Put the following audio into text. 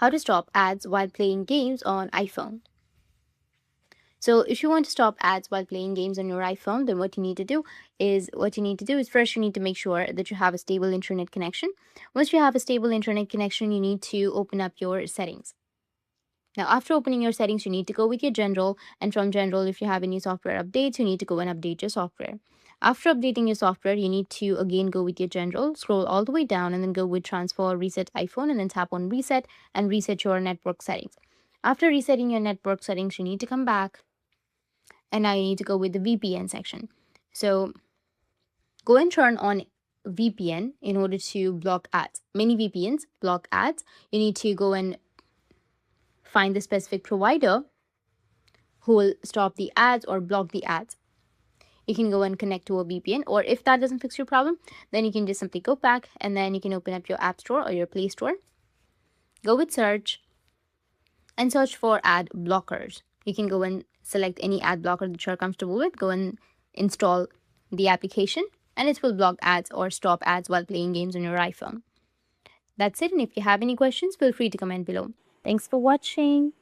how to stop ads while playing games on iPhone. So if you want to stop ads while playing games on your iPhone, then what you need to do is first you need to make sure that you have a stable internet connection. Once you have a stable internet connection, you need to open up your settings. Now, after opening your settings, you need to go with your general, and from general, if you have any software updates, you need to go and update your software. After updating your software, you need to again go with your general, scroll all the way down, and then go with transfer, reset iPhone, and then tap on reset and reset your network settings. After resetting your network settings, you need to come back, and now you need to go with the VPN section. So go and turn on VPN in order to block ads. Many VPNs block ads. You need to go and find the specific provider who will stop the ads or block the ads. You can go and connect to a VPN, or if that doesn't fix your problem, then you can just simply go back and then you can open up your App Store or your Play Store. Go with search and search for ad blockers. You can go and select any ad blocker that you're comfortable with. Go and install the application, and it will block ads or stop ads while playing games on your iPhone. That's it. And if you have any questions, feel free to comment below. Thanks for watching.